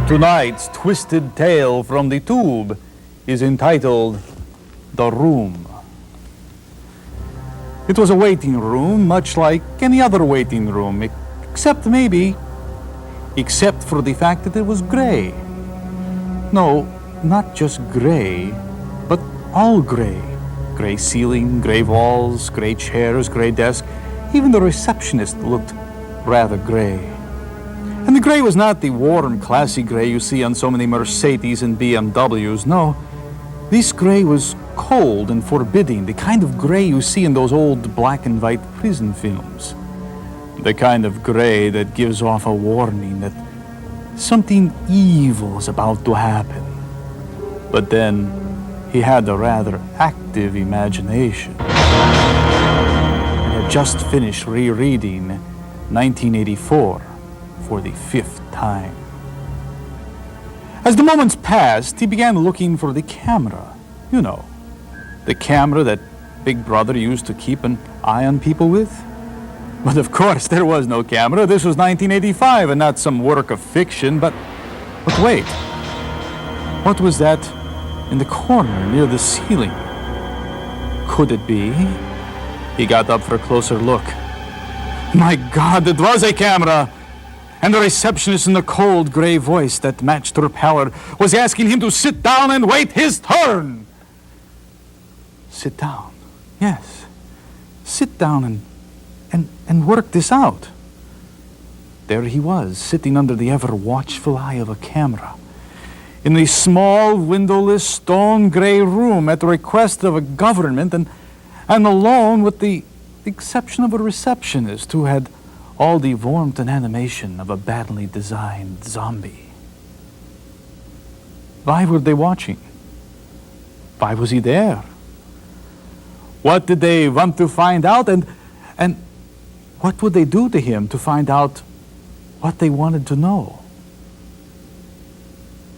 Tonight's twisted tale from the tube is entitled The Room. It was a waiting room, much like any other waiting room, except for the fact that it was gray. No, not just gray, but all gray. Gray ceiling, gray walls, gray chairs, gray desk. Even the receptionist looked rather gray. And the gray was not the warm, classy gray you see on so many Mercedes and BMWs. No, this gray was cold and forbidding, the kind of gray you see in those old black and white prison films. The kind of gray that gives off a warning that something evil is about to happen. But then he had a rather active imagination. And had just finished rereading 1984 for the 5th time. As the moments passed, he began looking for the camera. You know, the camera that Big Brother used to keep an eye on people with. But of course, there was no camera. This was 1985 and not some work of fiction, but wait. What was that in the corner near the ceiling? Could it be? He got up for a closer look. My God, it was a camera! And the receptionist in the cold, gray voice that matched her pallor was asking him to sit down and wait his turn. Sit down. Yes. Sit down and work this out. There he was, sitting under the ever-watchful eye of a camera, in the small, windowless, stone-gray room at the request of a government and alone with the exception of a receptionist who had all the warmth and animation of a badly designed zombie. Why were they watching? Why was he there? What did they want to find out? And what would they do to him to find out what they wanted to know?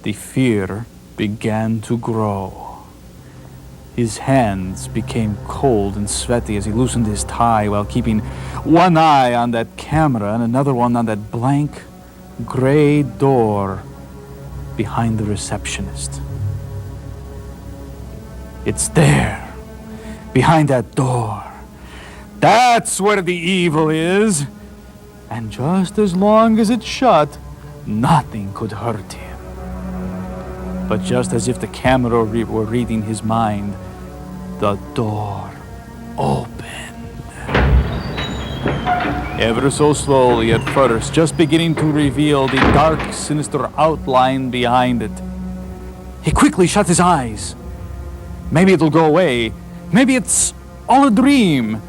The fear began to grow. His hands became cold and sweaty as he loosened his tie while keeping one eye on that camera and another one on that blank, gray door behind the receptionist. It's there, behind that door. That's where the evil is. And just as long as it's shut, nothing could hurt him. But just as if the camera were reading his mind, the door opened. Ever so slowly at first, just beginning to reveal the dark, sinister outline behind it. He quickly shut his eyes. Maybe it'll go away. Maybe it's all a dream.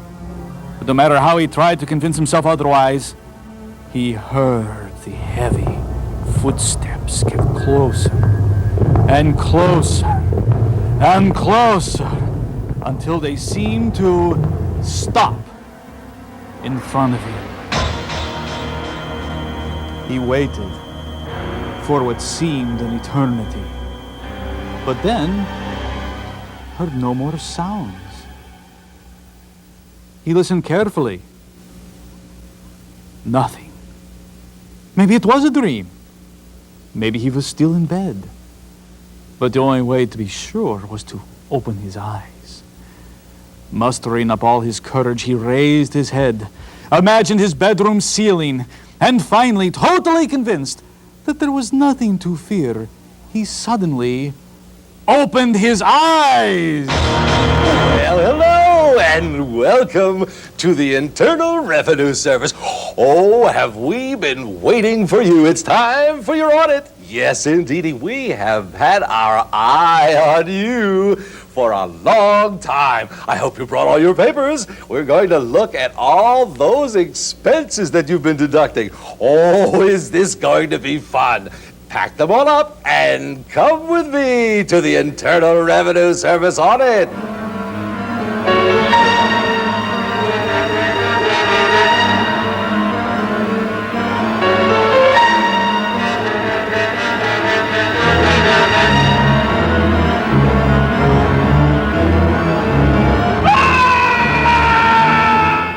But no matter how he tried to convince himself otherwise, he heard the heavy footsteps get closer and closer and closer until they seemed to stop in front of him. He waited for what seemed an eternity, but then heard no more sounds. He listened carefully. Nothing. Maybe it was a dream. Maybe he was still in bed. But the only way to be sure was to open his eyes. Mustering up all his courage, he raised his head, imagined his bedroom ceiling, and finally, totally convinced that there was nothing to fear, he suddenly opened his eyes. Well, hello, and welcome to the Internal Revenue Service. Oh, have we been waiting for you? It's time for your audit. Yes, indeedy, we have had our eye on you for a long time. I hope you brought all your papers. We're going to look at all those expenses that you've been deducting. Oh, is this going to be fun? Pack them all up and come with me to the Internal Revenue Service audit.